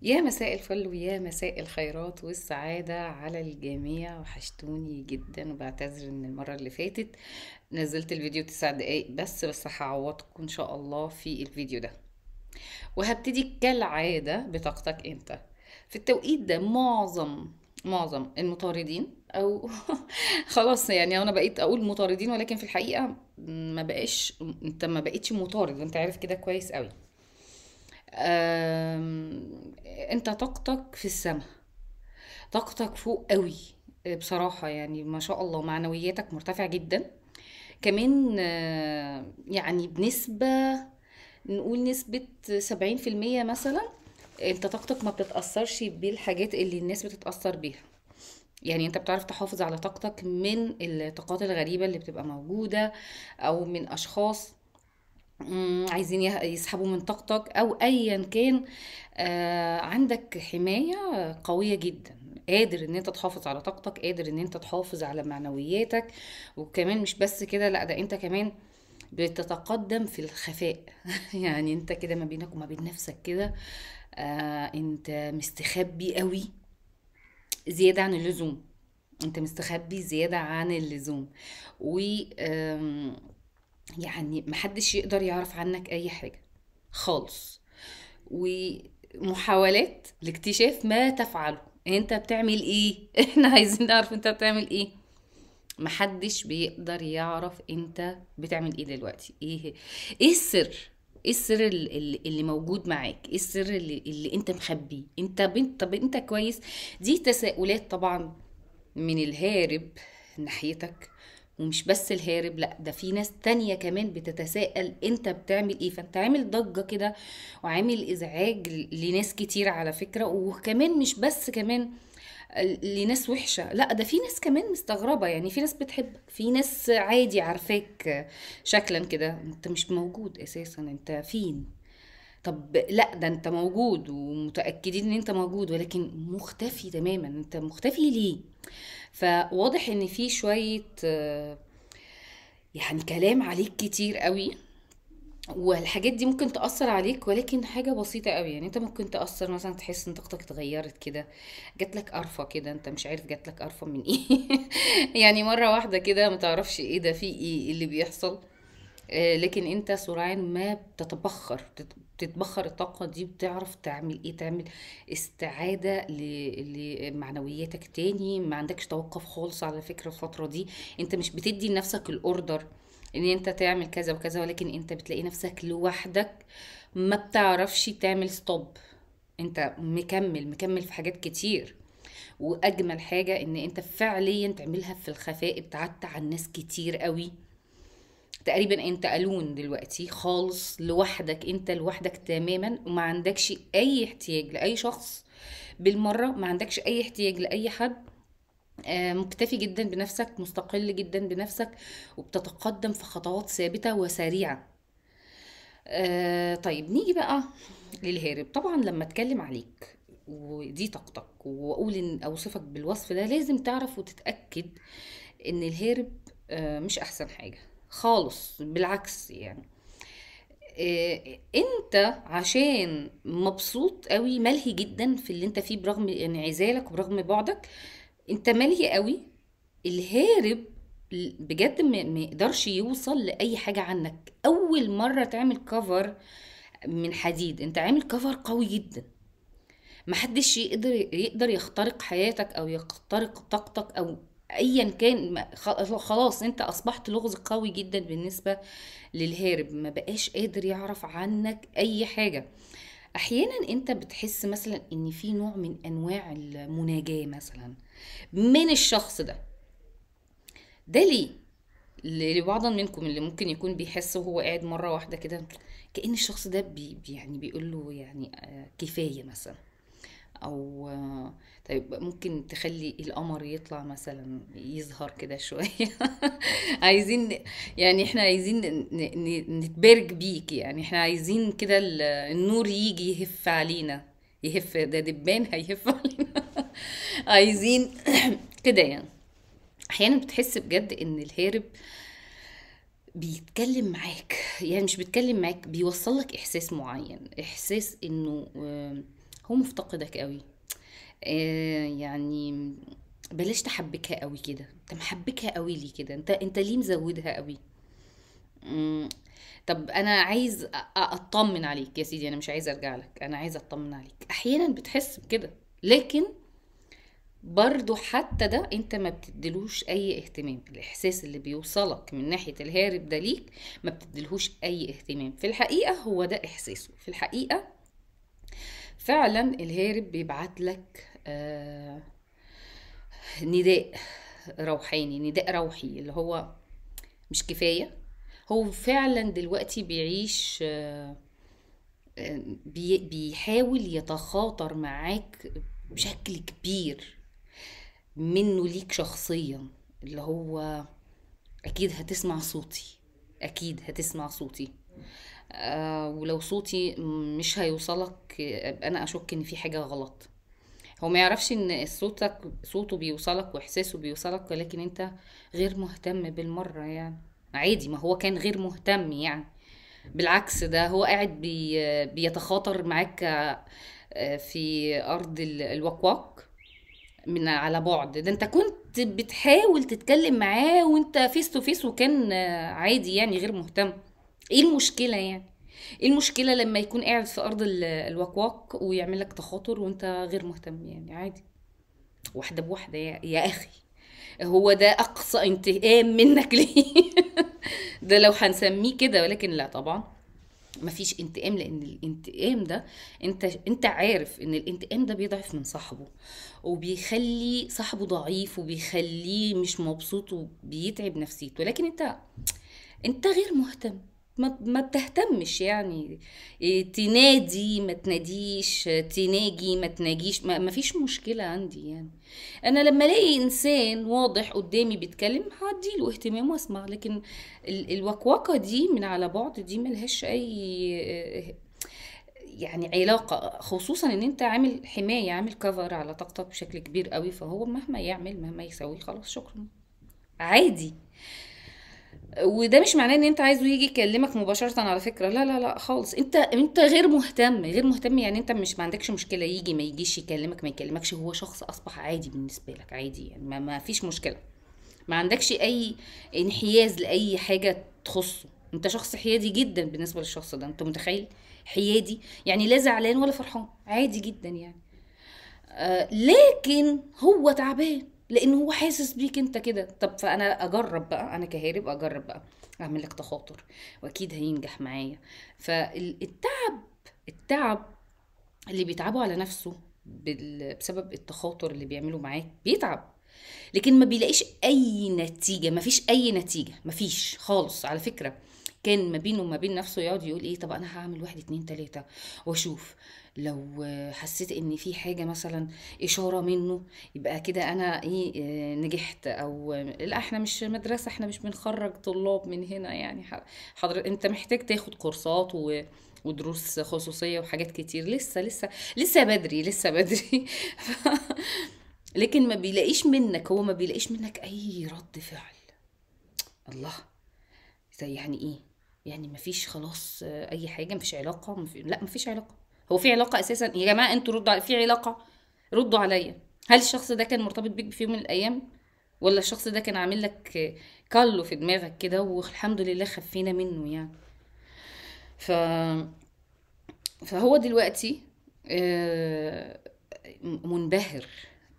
يا مساء الفل ويا مساء الخيرات والسعادة على الجميع. وحشتوني جدا وبعتذر ان المرة اللي فاتت نزلت الفيديو 9 دقايق بس هعوضكم ان شاء الله في الفيديو ده. وهبتدي كالعادة بطاقتك انت. في التوقيت ده معظم المطاردين او خلاص، يعني انا بقيت اقول مطاردين ولكن في الحقيقة ما بقاش، انت ما بقيتش مطارد وانت عارف كده كويس قوي. انت طاقتك في السماء، طاقتك فوق قوي. بصراحة يعني ما شاء الله معنوياتك مرتفعة جدا. كمان يعني بنسبة، نقول نسبة 70% مثلا. انت طاقتك ما بتتأثرش بالحاجات اللي الناس بتتأثر بيها. يعني انت بتعرف تحافظ على طاقتك من الطاقات الغريبة اللي بتبقى موجودة، او من اشخاص عايزين يسحبوا من طاقتك او ايا كان. عندك حماية قوية جدا، قادر ان انت تحافظ على طاقتك، قادر ان انت تحافظ على معنوياتك. وكمان مش بس كده، لا ده انت كمان بتتقدم في الخفاء يعني انت كده ما بينك وما بين نفسك كده. انت مستخبي قوي زيادة عن اللزوم. انت مستخبي زيادة عن اللزوم. و يعني محدش يقدر يعرف عنك اي حاجة خالص. ومحاولات لاكتشاف ما تفعله، انت بتعمل ايه احنا عايزين نعرف انت بتعمل ايه. محدش بيقدر يعرف انت بتعمل ايه دلوقتي. ايه السر؟ ايه السر اللي موجود معاك؟ ايه السر اللي انت مخبيه؟ انت بنت، طب انت كويس؟ دي تساؤلات طبعا من الهارب ناحيتك. ومش بس الهارب، لا ده في ناس تانية كمان بتتساءل انت بتعمل ايه. فانت عامل ضجة كده وعامل ازعاج لناس كتير على فكرة. وكمان مش بس كمان لناس وحشة، لا ده في ناس كمان مستغربة. يعني في ناس بتحبك، في ناس عادي عارفاك شكلا كده، انت مش موجود اساسا، انت فين؟ طب لا ده انت موجود ومتأكدين ان انت موجود ولكن مختفي تماما. انت مختفي ليه؟ فواضح ان في شوية يعني كلام عليك كتير قوي. والحاجات دي ممكن تأثر عليك ولكن حاجة بسيطة قوي. يعني انت ممكن تأثر مثلا، تحس ان طاقتك اتغيرت كده، جاتلك قرفة كده، انت مش عارف جاتلك قرفة من ايه يعني مرة واحدة كده متعرفش ايه ده، في ايه اللي بيحصل. لكن انت سرعان ما بتتبخر، بتتبخر الطاقة دي، بتعرف تعمل ايه، تعمل استعادة لمعنوياتك تاني. ما عندكش توقف خالص على فكرة الفترة دي. انت مش بتدي لنفسك الاوردر ان انت تعمل كذا وكذا، ولكن انت بتلاقي نفسك لوحدك ما بتعرفش تعمل ستوب. انت مكمل في حاجات كتير. واجمل حاجة ان انت فعليا تعملها في الخفاء، ابتعدت عن ناس كتير قوي. تقريبا انت الون دلوقتي خالص لوحدك، انت لوحدك تماما وما عندكش اي احتياج لاي شخص بالمرة. ما عندكش اي احتياج لاي حد. مكتفي جدا بنفسك، مستقل جدا بنفسك، وبتتقدم في خطوات ثابتة وسريعة. طيب نيجي بقى للهارب. طبعا لما اتكلم عليك ودي طاقتك واقول ان اوصفك بالوصف ده، لازم تعرف وتتأكد ان الهارب مش احسن حاجة خالص، بالعكس يعني. انت عشان مبسوط قوي ملهي جدا في اللي انت فيه برغم انعزالك وبرغم بعدك، انت ملهي قوي. الهارب بجد ما يقدرش يوصل لأي حاجة عنك. أول مرة تعمل كفر من حديد، انت عامل كفر قوي جدا. محدش يقدر يخترق حياتك او يخترق طاقتك او ايا كان. خلاص انت اصبحت لغز قوي جدا بالنسبة للهارب. ما بقاش قادر يعرف عنك اي حاجة. احيانا انت بتحس مثلا ان في نوع من انواع المناجاة مثلا من الشخص ده. ده ليه؟ لبعض منكم اللي ممكن يكون بيحس وهو قاعد مرة واحدة كده كأن الشخص ده يعني بيقول له يعني كفاية مثلا. او طيب ممكن تخلي القمر يطلع مثلا يظهر كده شوية عايزين، يعني احنا عايزين نتبارك بيك. يعني احنا عايزين كده النور يجي يهف علينا. يهف ده دبان هيهف علينا عايزين كده يعني. احيانا بتحس بجد ان الهارب بيتكلم معاك. يعني مش بيتكلم معاك، بيوصل لك احساس معين، احساس انه هو مفتقدك قوي. يعني بلاش تحبكها قوي كده، انت محبكها قوي ليه كده؟ انت ليه مزودها قوي؟ مم، طب انا عايز اطمن عليك يا سيدي، انا مش عايز ارجع لك، انا عايز اطمن عليك. احيانا بتحس بكده، لكن برضو حتى ده انت ما بتديلوش اي اهتمام. الاحساس اللي بيوصلك من ناحية الهارب ده ليك ما بتديلهوش اي اهتمام. في الحقيقة هو ده احساسه في الحقيقة. فعلا الهارب بيبعت لك نداء روحاني، نداء روحي، اللي هو مش كفاية. هو فعلا دلوقتي بيعيش بيحاول يتخاطر معاك بشكل كبير منه ليك شخصيا، اللي هو اكيد هتسمع صوتي، اكيد هتسمع صوتي. ولو صوتي مش هيوصلك انا اشك ان في حاجة غلط. هو ما يعرفش ان صوته بيوصلك واحساسه بيوصلك، ولكن انت غير مهتم بالمرة يعني. عادي، ما هو كان غير مهتم يعني. بالعكس، ده هو قاعد بيتخاطر معاك في ارض الوكواك من على بعد. ده انت كنت بتحاول تتكلم معاه وانت فيس تو فيس، وكان عادي يعني غير مهتم. ايه المشكلة يعني؟ ايه المشكلة لما يكون قاعد في ارض الوكواك ويعمل لك تخاطر وانت غير مهتم؟ يعني عادي، واحدة بواحدة يا اخي. هو ده اقصى انتقام منك ليه؟ ده لو هنسميه كده، ولكن لا طبعا مفيش انتقام، لان الانتقام ده انت عارف ان الانتقام ده بيضعف من صاحبه، وبيخلي صاحبه ضعيف، وبيخليه مش مبسوط، وبيتعب نفسيته. لكن انت غير مهتم، ما بتهتمش يعني. تنادي ما تناديش، تناجي ما تناجيش، ما فيش مشكلة عندي يعني. انا لما الاقي انسان واضح قدامي بيتكلم هديله اهتمام واسمع. لكن الوكوكة دي من على بعد دي ملهاش اي يعني علاقة، خصوصا ان انت عامل حماية، عامل كفر على طاقتك بشكل كبير قوي. فهو مهما يعمل مهما يسوي خلاص شكرا، عادي. وده مش معناه ان انت عايزه يجي يكلمك مباشرة على فكرة، لا لا لا خالص. انت غير مهتم، غير مهتم يعني. انت مش ما عندكش مشكلة يجي ما يجيش، يكلمك ما يكلمكش. هو شخص اصبح عادي بالنسبة لك، عادي يعني، ما فيش مشكلة. ما عندكش اي انحياز لاي حاجة تخصه. انت شخص حيادي جدا بالنسبة للشخص ده، انت متخيل؟ حيادي يعني لا زعلان ولا فرحان، عادي جدا يعني. لكن هو تعبان لانه هو حاسس بيك انت كده. طب فانا اجرب بقى، انا كهارب اجرب بقى اعمل لك تخاطر، واكيد هينجح معايا. التعب اللي بيتعبوا على نفسه بسبب التخاطر اللي بيعمله معاك بيتعب، لكن ما بيلاقيش اي نتيجة. ما فيش اي نتيجة، ما فيش خالص على فكرة. كان ما بينه وما بين نفسه يقعد يقول ايه، طب انا هعمل واحد اتنين تلاتة واشوف. لو حسيت ان في حاجة مثلا اشارة منه، يبقى كده انا ايه، نجحت. او لا، احنا مش مدرسة، احنا مش بنخرج طلاب من هنا يعني. انت محتاج تاخد كورسات ودروس خصوصية وحاجات كتير. لسه بدري، لسه بدري. لكن ما بيلاقيش منك، هو ما بيلاقيش منك اي رد فعل. الله، زي يعني ايه؟ يعني مفيش خلاص اي حاجه، مفيش علاقه، لا مفيش علاقه. هو في علاقه اساسا يا جماعه؟ انتوا ردوا في علاقه؟ ردوا عليا. هل الشخص ده كان مرتبط بيك في يوم من الايام؟ ولا الشخص ده كان عامل لك كالو في دماغك كده والحمد لله خفينا منه يعني؟ ف فهو دلوقتي آه، منبهر.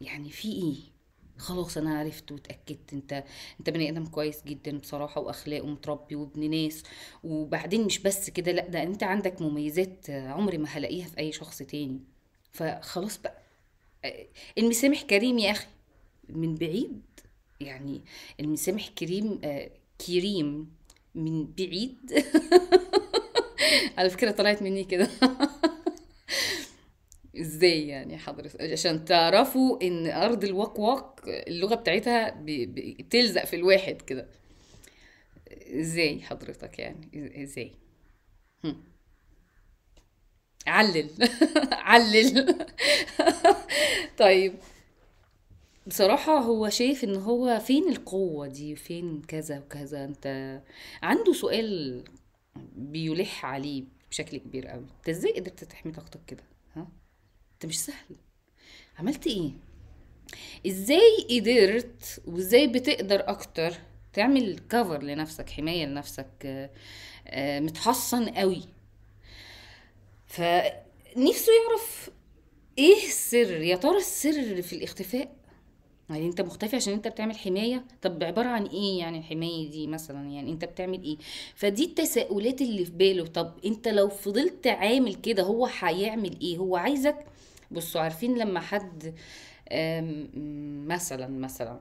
يعني في ايه؟ خلاص انا عرفت واتاكدت. انت بني ادم كويس جدا بصراحه، واخلاق ومتربي وابن ناس. وبعدين مش بس كده، لا ده انت عندك مميزات عمري ما هلاقيها في اي شخص تاني. فخلاص بقى، المسامح كريم يا اخي، من بعيد يعني. المسامح كريم، كريم من بعيد. على فكره طلعت مني كده. ازاي يعني حضرتك؟ عشان تعرفوا ان ارض الوكواك اللغة بتاعتها بتلزق في الواحد كده. ازاي حضرتك يعني؟ ازاي؟ هم. علل. علل. طيب، بصراحة هو شايف ان هو فين القوة دي، فين كذا وكذا. انت عنده سؤال بيلح عليه بشكل كبير قوي. انت ازاي قدرت تحمي طاقتك كده؟ ها؟ انت مش سهل. عملت ايه؟ ازاي قدرت وازاي بتقدر اكتر تعمل كفر لنفسك، حماية لنفسك، متحصن قوي. فنفسه يعرف ايه السر، يا ترى السر في الاختفاء؟ يعني انت مختفي عشان انت بتعمل حماية؟ طب عبارة عن ايه يعني الحماية دي مثلا؟ يعني انت بتعمل ايه؟ فدي التساؤلات اللي في باله. طب انت لو فضلت عامل كده هو هيعمل ايه؟ هو عايزك. بصوا، عارفين لما حد مثلا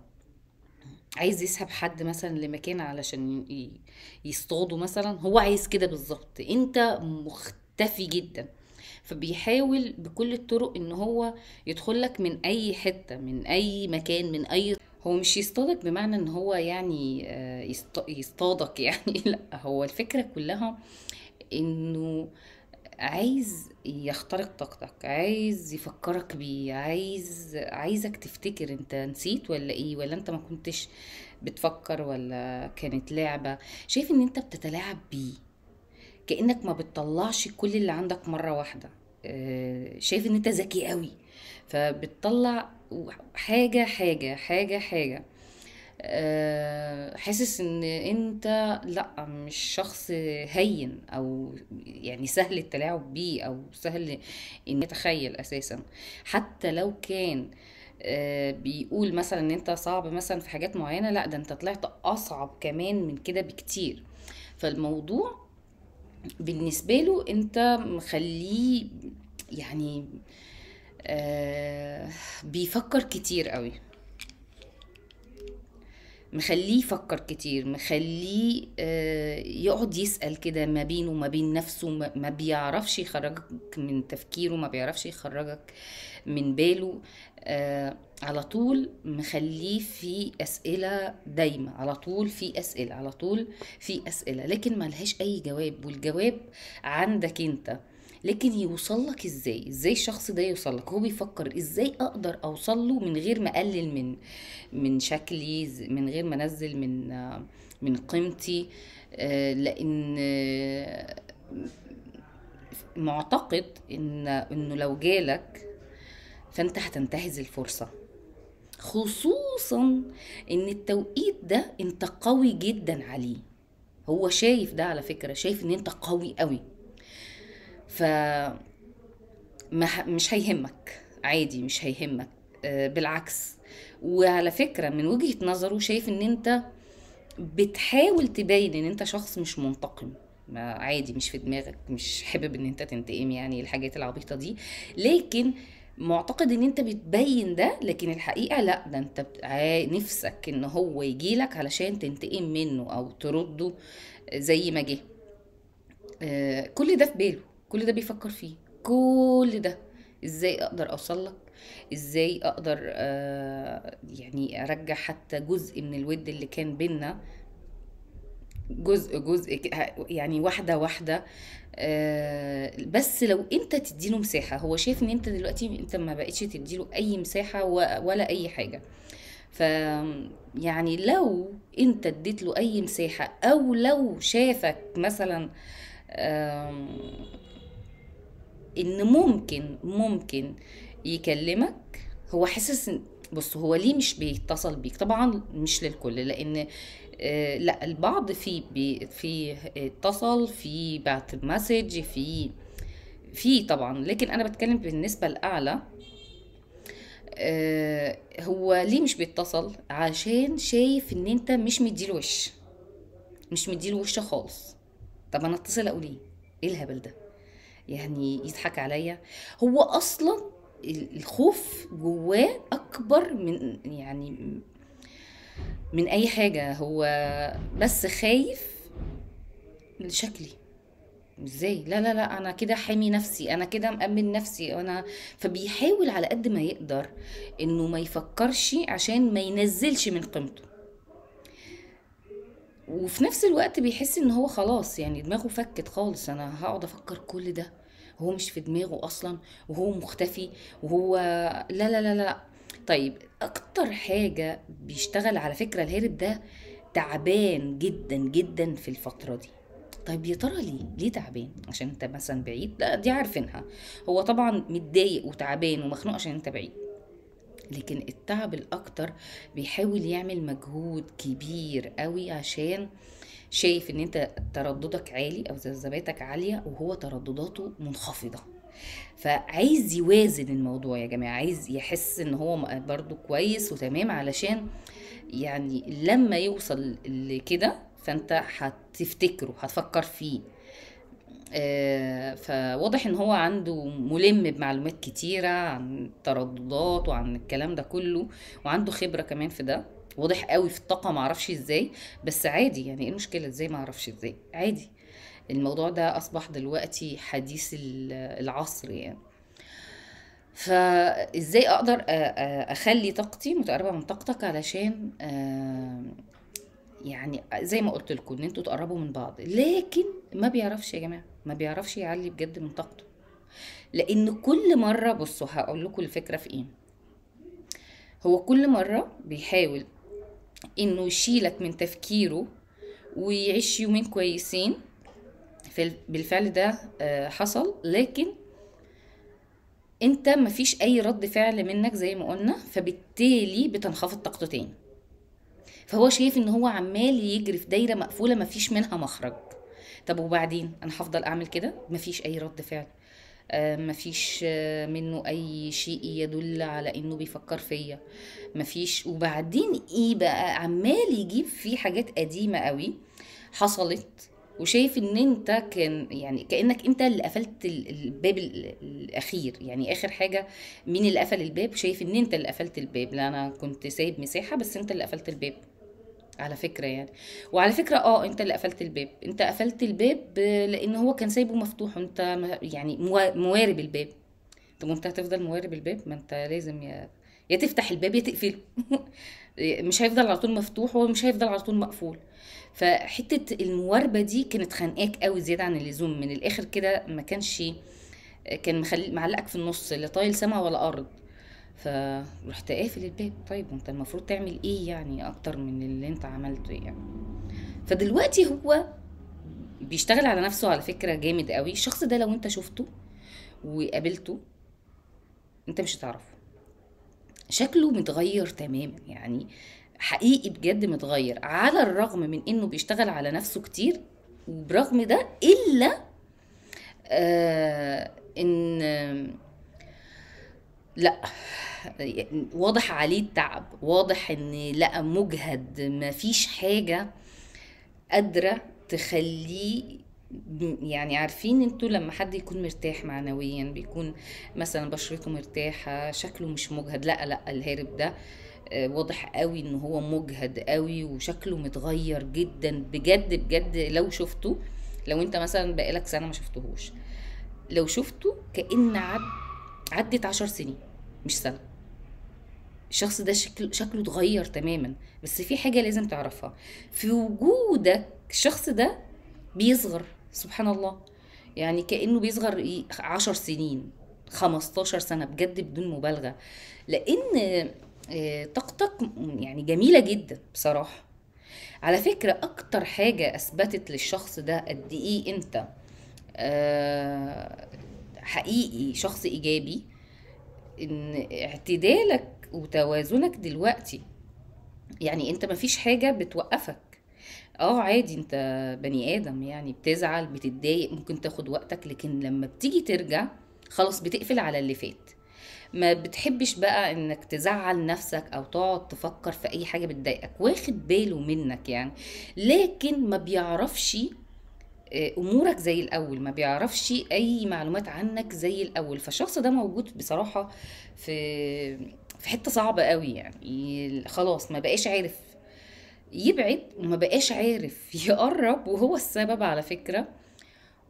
عايز يسحب حد مثلا لمكان علشان يصطاده مثلا، هو عايز كده بالظبط. انت مختفي جدا، فبيحاول بكل الطرق ان هو يدخل لك من اي حتة، من اي مكان، من اي. هو مش يصطادك بمعنى ان هو يعني يصطادك يعني لا، هو الفكرة كلها انه عايز يخترق طاقتك، عايز يفكرك بيه، عايزك تفتكر انت نسيت ولا ايه، ولا انت ما كنتش بتفكر، ولا كانت لعبة. شايف ان انت بتتلاعب بيه، كأنك ما بتطلعش كل اللي عندك مرة واحدة. شايف ان انت ذكي قوي، فبتطلع حاجة حاجة حاجة حاجة. حاسس ان انت لا، مش شخص هين، او يعني سهل التلاعب بيه، او سهل ان يتخيل اساسا. حتى لو كان بيقول مثلا ان انت صعب مثلا في حاجات معينة، لا ده انت طلعت اصعب كمان من كده بكتير. فالموضوع بالنسبة له انت مخليه يعني بيفكر كتير قوي، مخليه يفكر كتير، مخليه يقعد يسأل كده ما بينه وما بين نفسه، ما بيعرفش يخرجك من تفكيره، ما بيعرفش يخرجك من باله. على طول مخليه في أسئلة دايمة، على طول في أسئلة، على طول في أسئلة، لكن ملهاش أي جواب، والجواب عندك انت. لكن يوصل لك ازاي الشخص ده يوصل لك؟ هو بيفكر ازاي اقدر اوصل له من غير ما اقلل من شكلي، من غير ما انزل من قيمتي. لان معتقد انه لو جالك فانت هتنتهز الفرصة، خصوصا ان التوقيت ده انت قوي جدا عليه. هو شايف ده على فكرة، شايف ان انت قوي قوي. ف مش هيهمك، عادي مش هيهمك. بالعكس. وعلى فكرة من وجهة نظره شايف ان انت بتحاول تبين ان انت شخص مش منتقم. ما عادي، مش في دماغك، مش حابب ان انت تنتقم، يعني الحاجات العبيطة دي. لكن معتقد ان انت بتبين ده، لكن الحقيقة لا، ده انت نفسك ان هو يجيلك علشان تنتقم منه او ترده زي ما جه. كل ده في باله، كل ده بيفكر فيه، كل ده ازاي اقدر اوصل لك، ازاي اقدر يعني ارجع حتى جزء من الود اللي كان بينا، جزء جزء يعني واحدة واحدة. بس لو انت تديله مساحة، هو شايف ان انت دلوقتي انت ما بقتش تديله اي مساحة ولا اي حاجة. ف يعني لو انت اديت له اي مساحة، او لو شافك مثلا آم، ان ممكن يكلمك، هو حاسس بص، هو ليه مش بيتصل بيك؟ طبعا مش للكل، لان لا، البعض في اتصل، في بعت مسج، في طبعا، لكن انا بتكلم بالنسبة الاعلى. هو ليه مش بيتصل؟ عشان شايف ان انت مش مديله وش، مش مديله وش خالص. طب انا اتصل اقول ايه؟ ايه الهبل ده؟ يعني يضحك عليا؟ هو اصلا الخوف جواه اكبر من يعني من اي حاجة. هو بس خايف من شكلي. ازاي؟ لا لا لا، انا كده حامي نفسي، انا كده مأمن نفسي انا. فبيحاول على قد ما يقدر انه ما يفكرش عشان ما ينزلش من قيمته. وفي نفس الوقت بيحس ان هو خلاص يعني دماغه فكت خالص، انا هقعد افكر كل ده؟ هو مش في دماغه اصلا، وهو مختفي، وهو لا لا لا لا. طيب اكتر حاجة بيشتغل على فكرة الهرب ده، تعبان جدا جدا في الفترة دي، طيب يا ترى ليه تعبان؟ عشان انت مثلا بعيد؟ لا، دي عارفينها. هو طبعا متضايق وتعبان ومخنوق عشان انت بعيد، لكن التعب الاكتر بيحاول يعمل مجهود كبير قوي عشان شايف ان انت ترددك عالي او ذبذباتك عالية وهو تردداته منخفضة. فعايز يوازن الموضوع يا جماعة، عايز يحس ان هو برضو كويس وتمام، علشان يعني لما يوصل لكده فانت هتفتكره، هتفكر فيه. فواضح ان هو عنده ملم بمعلومات كتيرة عن الترددات وعن الكلام ده كله، وعنده خبرة كمان في ده. واضح قوي في الطاقة، معرفش ازاي، بس عادي. يعني ايه المشكلة؟ ازاي معرفش ازاي؟ عادي. الموضوع ده اصبح دلوقتي حديث العصر يعني. فازاي اقدر اخلي طاقتي متقربة من طاقتك، علشان يعني زي ما قلت لكم ان انتوا تقربوا من بعض، لكن ما بيعرفش يا جماعه، ما بيعرفش يعلي بجد من طاقته. لان كل مره، بصوا هقول لكم الفكره في ايه. هو كل مره بيحاول انه يشيلك من تفكيره ويعيش يومين كويسين. بالفعل ده حصل، لكن انت مفيش اي رد فعل منك زي ما قلنا، فبالتالي بتنخفض طاقته تاني. فهو شايف ان هو عمال يجري في دايره مقفوله مفيش منها مخرج. طب وبعدين انا هفضل اعمل كده؟ مفيش اي رد فعل، مفيش منه اي شيء يدل على انه بيفكر فيا، مفيش. وبعدين ايه بقى؟ عمال يجيب فيه حاجات قديمه قوي حصلت، وشايف ان انت كان يعني كانك انت اللي قفلت الباب الاخير. يعني اخر حاجه، مين اللي قفل الباب؟ شايف ان انت اللي قفلت الباب. لا، انا كنت سايب مساحه بس انت اللي قفلت الباب على فكرة يعني. وعلى فكرة انت اللي قفلت الباب، انت قفلت الباب لان هو كان سايبه مفتوح، وانت يعني موارب الباب. طب وانت هتفضل موارب الباب؟ ما انت لازم يا تفتح الباب يا تقفله. مش هيفضل على طول مفتوح، هو مش هيفضل على طول مقفول. فحتة المواربة دي كانت خانقاك قوي زيادة عن اللزوم. من الاخر كده ما كانش، كان معلقك في النص، لا طايل سما ولا ارض. فرحت قافل الباب. طيب وانت المفروض تعمل ايه يعني اكتر من اللي انت عملته يعني؟ فدلوقتي هو بيشتغل على نفسه على فكرة جامد قوي. الشخص ده لو انت شفته وقابلته، انت مش هتعرفه. شكله متغير تماما يعني، حقيقي بجد متغير، على الرغم من انه بيشتغل على نفسه كتير. وبرغم ده الا ان لا، واضح عليه التعب، واضح ان لا مجهد، مفيش حاجة قادرة تخليه. يعني عارفين انتوا لما حد يكون مرتاح معنويا، بيكون مثلا بشرته مرتاحة، شكله مش مجهد. لا لا، الهارب ده واضح قوي ان هو مجهد قوي، وشكله متغير جدا بجد بجد. لو شفته، لو انت مثلا بقالك سنة ما شفتهوش، لو شفته كأن عدت 10 سنين مش سنة. الشخص ده شكله اتغير تماما. بس في حاجة لازم تعرفها، في وجودك الشخص ده بيصغر سبحان الله. يعني كأنه بيصغر 10 سنين، 15 سنة بجد بدون مبالغة. لأن طاقتك يعني جميلة جدا بصراحة. على فكرة أكتر حاجة أثبتت للشخص ده قد إيه أنت حقيقي شخص إيجابي، إن اعتدالك وتوازنك دلوقتي. يعني انت مفيش حاجة بتوقفك. عادي، انت بني ادم يعني، بتزعل بتتضايق ممكن تاخد وقتك، لكن لما بتيجي ترجع خلاص بتقفل على اللي فات. ما بتحبش بقى انك تزعل نفسك او تقعد تفكر في اي حاجة بتضايقك، واخد باله منك يعني. لكن ما بيعرفش امورك زي الاول، ما بيعرفش اي معلومات عنك زي الاول. فالشخص ده موجود بصراحة في حتة صعبة قوي يعني. خلاص ما بقاش عارف يبعد، وما بقاش عارف يقرب، وهو السبب على فكرة.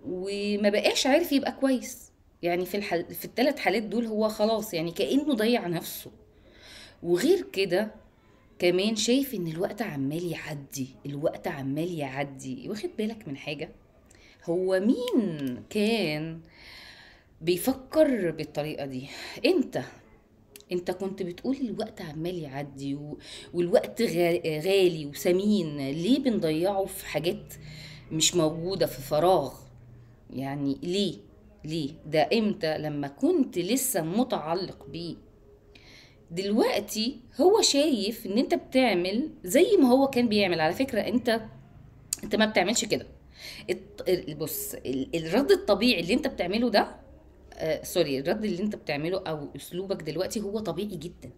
وما بقاش عارف يبقى كويس. يعني في الثلاث حالات دول هو خلاص يعني كأنه ضيع نفسه. وغير كده كمان شايف ان الوقت عمال يعدي، الوقت عمال يعدي. واخد بالك من حاجة؟ هو مين كان بيفكر بالطريقة دي؟ انت انت كنت بتقول الوقت عمال يعدي والوقت غالي وثمين، ليه بنضيعه في حاجات مش موجودة في فراغ. يعني ليه ده امتى؟ لما كنت لسه متعلق بيه. دلوقتي هو شايف ان انت بتعمل زي ما هو كان بيعمل. على فكرة انت ما بتعملش كده. بص، الرد الطبيعي اللي انت بتعمله ده، سوري، الرد اللي انت بتعمله او اسلوبك دلوقتي هو طبيعي جدا،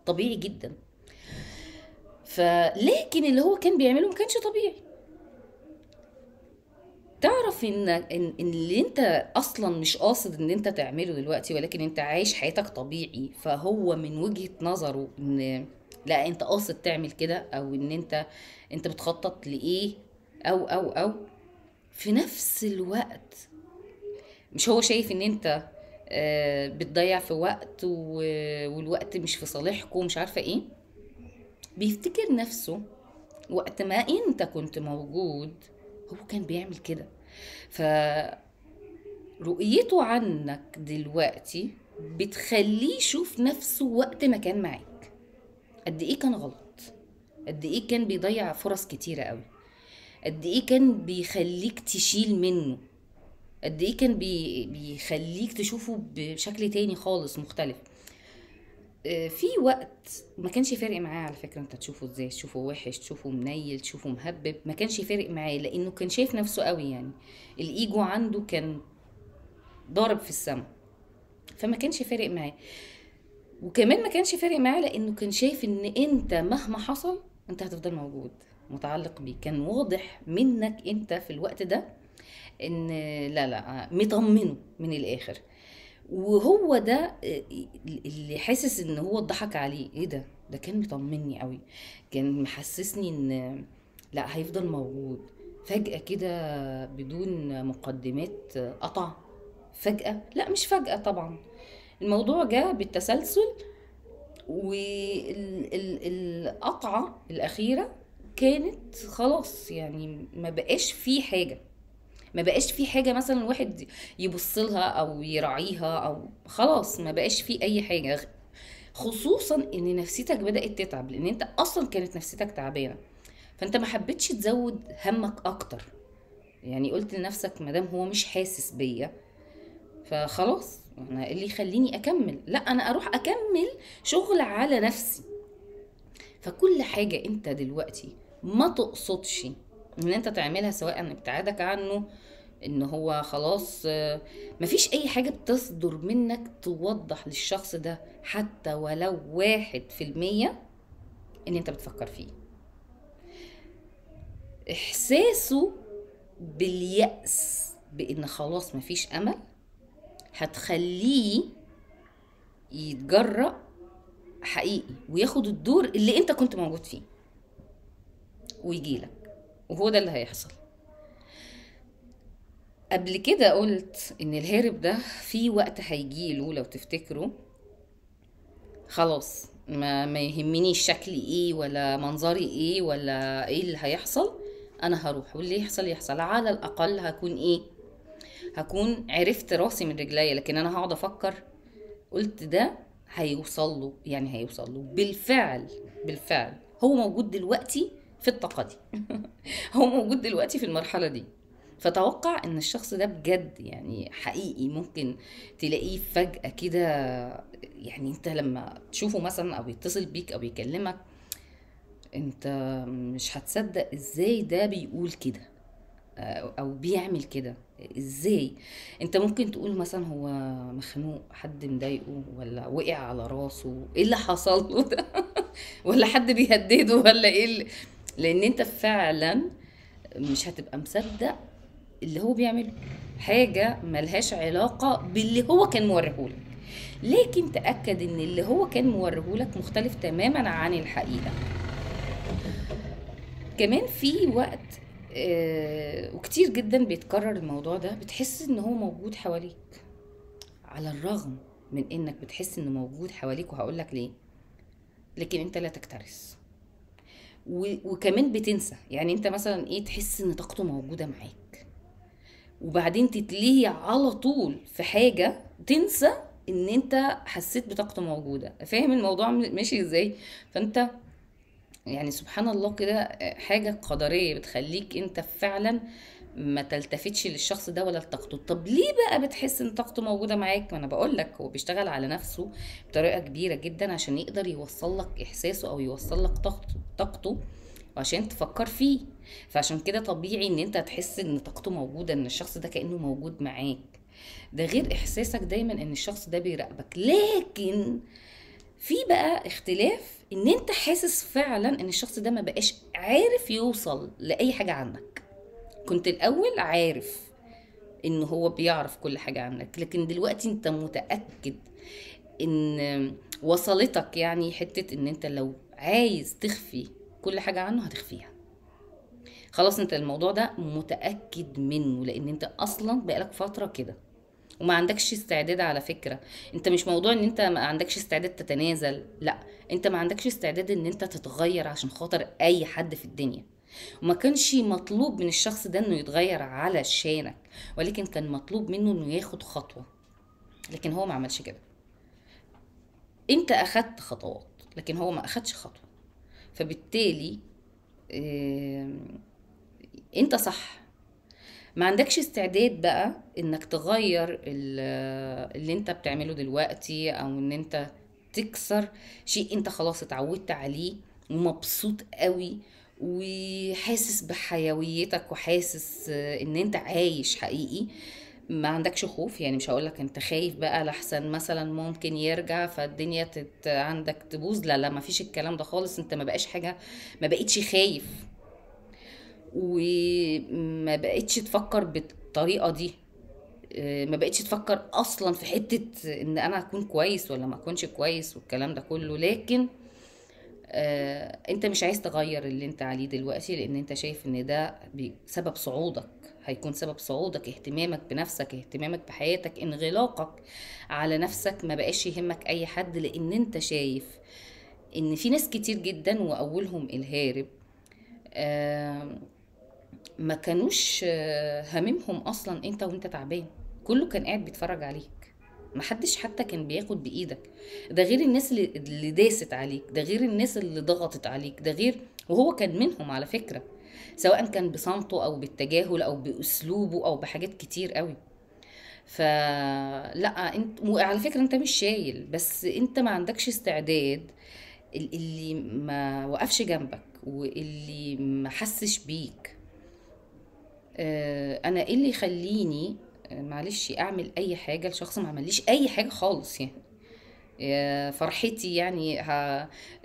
طبيعي جدا. فلكن اللي هو كان بيعمله ما كانش طبيعي. تعرف ان اللي انت اصلا مش قاصد ان انت تعمله دلوقتي، ولكن انت عايش حياتك طبيعي، فهو من وجهة نظره ان لا انت قاصد تعمل كده، او ان انت بتخطط لايه، او في نفس الوقت مش هو شايف ان انت بتضيع في وقت والوقت مش في صالحكم، مش عارفة ايه. بيفتكر نفسه وقت ما انت كنت موجود هو كان بيعمل كده. فرؤيته عنك دلوقتي بتخليه يشوف نفسه وقت ما كان معاك قد ايه كان غلط، قد ايه كان بيضيع فرص كتيرة قوي، قد ايه كان بيخليك تشيل منه، قد ايه كان بيخليك تشوفه بشكل تاني خالص مختلف. في وقت ما كانش فارق معاه على فكرة انت تشوفه ازاي، تشوفه وحش، تشوفه منيل، تشوفه مهبب، ما كانش فارق معاه لانه كان شايف نفسه قوي. يعني الايجو عنده كان ضارب في السما، فما كانش فارق معاه. وكمان ما كانش فارق معاه لانه كان شايف ان انت مهما حصل انت هتفضل موجود متعلق بيه. كان واضح منك انت في الوقت ده ان لا مطمنه من الاخر. وهو ده اللي حاسس ان هو اتضحك عليه. ايه ده كان مطمني قوي، كان محسسني ان لا هيفضل موجود. فجأة كده بدون مقدمات قطع. فجأة، لا مش فجأة طبعا، الموضوع جاء بالتسلسل. والقطعة الأخيرة كانت خلاص، يعني ما بقاش في حاجة مثلا الواحد يبص لها او يراعيها، او خلاص ما بقاش في اي حاجة. خصوصا ان نفسيتك بدأت تتعب لان انت اصلا كانت نفسيتك تعبانة، فانت ما حبيتش تزود همك اكتر. يعني قلت لنفسك مادام هو مش حاسس بيا فخلاص، انا إيه اللي يخليني اكمل؟ لا، انا اروح اكمل شغل على نفسي. فكل حاجة انت دلوقتي ما تقصدش ان انت تعملها، سواء ابتعادك عنه، ان هو خلاص مفيش اي حاجة بتصدر منك توضح للشخص ده حتى ولو 1% ان انت بتفكر فيه. احساسه باليأس بان خلاص مفيش امل هتخليه يتجرأ حقيقي وياخد الدور اللي انت كنت موجود فيه ويجيلك. وهو ده اللي هيحصل. قبل كده قلت ان الهارب ده في وقت هيجيله، لو تفتكروا، خلاص ما يهمنيش شكلي ايه ولا منظري ايه ولا ايه اللي هيحصل، انا هروح واللي يحصل يحصل. على الاقل هكون ايه؟ هكون عرفت راسي من رجليا. لكن انا هقعد افكر؟ قلت ده هيوصل له، يعني هيوصل له بالفعل. هو موجود دلوقتي في الطاقة دي هو موجود دلوقتي في المرحلة دي. فتوقع ان الشخص ده بجد يعني حقيقي ممكن تلاقيه فجأة كده. يعني انت لما تشوفه مثلا او يتصل بيك او يكلمك، انت مش هتصدق ازاي ده بيقول كده او بيعمل كده. ازاي؟ انت ممكن تقول مثلا هو مخنوق، حد مضايقه، ولا وقع على راسه، ايه اللي حصل له ده ولا حد بيهدده، ولا ايه لان انت فعلا مش هتبقى مصدق اللي هو بيعمله. حاجة ملهاش علاقة باللي هو كان موريهولك. لكن تأكد ان اللي هو كان موريهولك مختلف تماما عن الحقيقة. كمان في وقت وكتير جدا بيتكرر الموضوع ده، بتحس ان هو موجود حواليك على الرغم من انك بتحس انه موجود حواليك. وهقولك ليه. لكن انت لا تكترث. وكمان بتنسى. يعني انت مثلا ايه، تحس ان طاقته موجودة معاك وبعدين تتلهي على طول في حاجة، تنسى ان انت حسيت بطاقته موجودة. فاهم الموضوع ماشي ازاي؟ فانت يعني سبحان الله كده، حاجة قدرية بتخليك انت فعلا ما تلتفتش للشخص ده ولا لطاقته. طب ليه بقى بتحس ان طاقته موجودة معاك؟ ما انا بقول لك هو بيشتغل على نفسه بطريقة كبيرة جدا عشان يقدر يوصل لك احساسه او يوصل لك طاقته وعشان تفكر فيه. فعشان كده طبيعي ان انت تحس ان طاقته موجودة، ان الشخص ده كأنه موجود معاك. ده غير احساسك دايما ان الشخص ده بيراقبك. لكن في بقى اختلاف ان انت حاسس فعلا ان الشخص ده ما بقاش عارف يوصل لاي حاجة عنك. كنت الاول عارف ان هو بيعرف كل حاجة عنك، لكن دلوقتي انت متأكد ان وصلتك يعني حتة ان انت لو عايز تخفي كل حاجة عنه هتخفيها. خلاص انت الموضوع ده متأكد منه، لان انت اصلا بقالك فترة كده وما عندكش استعداد. على فكرة انت مش موضوع ان انت ما عندكش استعداد تتنازل، لا، انت ما عندكش استعداد ان انت تتغير عشان خاطر اي حد في الدنيا. وما كانش مطلوب من الشخص ده انه يتغير علشانك، ولكن كان مطلوب منه انه ياخد خطوة، لكن هو ما عملش كده. انت اخدت خطوات لكن هو ما اخدش خطوة. فبالتالي اه، انت صح، ما عندكش استعداد بقى انك تغير اللي انت بتعمله دلوقتي، او ان انت تكسر شيء انت خلاص اتعودت عليه ومبسوط قوي وحاسس بحيويتك وحاسس ان انت عايش حقيقي. ما عندكش خوف، يعني مش هقولك انت خايف بقى لحسن مثلا ممكن يرجع فالدنيا عندك تبوظ. لا لا، ما فيش الكلام ده خالص. انت ما بقاش حاجة، ما بقيتش خايف وما بقتش تفكر بالطريقة دي. ما بقتش تفكر اصلا في حتة ان انا اكون كويس ولا ما اكونش كويس والكلام ده كله. لكن انت مش عايز تغير اللي انت عليه دلوقتي، لان انت شايف ان ده سبب صعودك، هيكون سبب صعودك. اهتمامك بنفسك، اهتمامك بحياتك، انغلاقك على نفسك، ما بقاش يهمك اي حد، لان انت شايف ان في ناس كتير جدا واولهم الهارب آه، ما كانوش هاممهم اصلا انت وانت تعبان. كله كان قاعد بيتفرج عليك، محدش حتى كان بياخد بايدك. ده غير الناس اللي داست عليك، ده غير الناس اللي ضغطت عليك، ده غير، وهو كان منهم على فكرة، سواء كان بصمته او بالتجاهل او باسلوبه او بحاجات كتير قوي. فلا انت، وعلى فكرة انت مش شايل، بس انت ما عندكش استعداد. اللي ما وقفش جنبك واللي ما حسش بيك، انا ايه اللي يخليني معلش اعمل اي حاجه لشخص ما عمليش اي حاجه خالص يعني؟ فرحتي يعني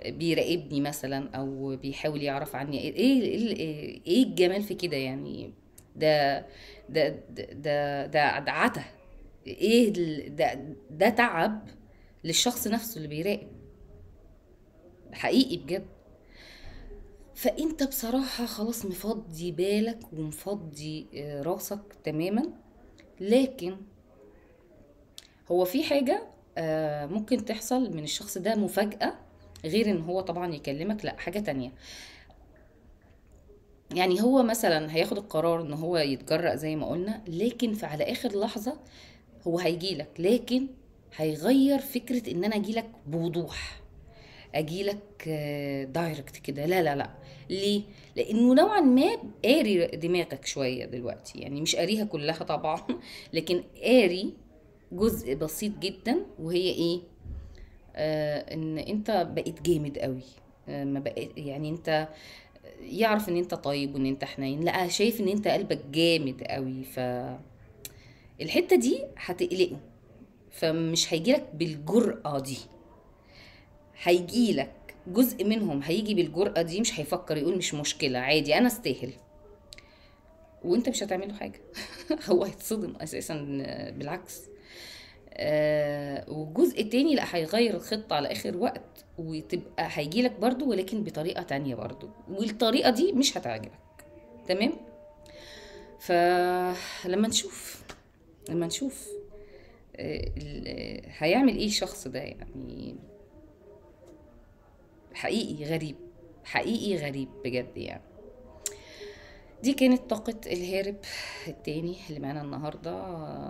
بيراقبني مثلا او بيحاول يعرف عني ايه الجمال في كده يعني؟ ده ده عته. ايه ده تعب للشخص نفسه اللي بيراقب حقيقي بجد. فانت بصراحة خلاص مفضي بالك ومفضي راسك تماما. لكن هو في حاجة ممكن تحصل من الشخص ده مفاجأة، غير ان هو طبعا يكلمك، لا حاجة تانية. يعني هو مثلا هياخد القرار ان هو يتجرأ زي ما قلنا، لكن في على اخر لحظة هو هيجيلك، لكن هيغير فكرة ان انا اجيلك بوضوح، اجيلك دايركت كده. لا لا لا، ليه؟ لانه نوعا ما قاري دماغك شويه دلوقتي، يعني مش قاريها كلها طبعا لكن قاري جزء بسيط جدا، وهي ايه؟ ان انت بقيت جامد قوي. ما بقيت يعني انت يعرف ان انت طيب وان انت حنين، لا شايف ان انت قلبك جامد قوي. الحته دي هتقلقه، فمش هيجيلك بالجرأة دي. هيجيلك جزء منهم هيجي بالجرأة دي، مش هيفكر يقول مش مشكلة عادي انا استاهل، وانت مش هتعمله حاجة هو هيتصدم اساسا. بالعكس. والجزء التاني لا، هيغير الخطة على اخر وقت وتبقى هيجيلك برضو، ولكن بطريقة تانية برضو، والطريقة دي مش هتعجبك. تمام. فلما نشوف، لما نشوف هيعمل ايه الشخص ده يعني. حقيقي غريب، حقيقي غريب بجد يعني. دي كانت طاقة الهارب التاني اللي معانا النهاردة.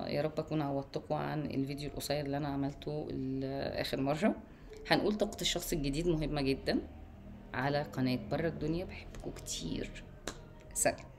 يا رب أكون عوضتكم عن الفيديو القصير اللي أنا عملته آخر مرة. هنقول طاقة الشخص الجديد مهمة جدا، على قناة بره الدنيا. بحبكم كتير. سلام.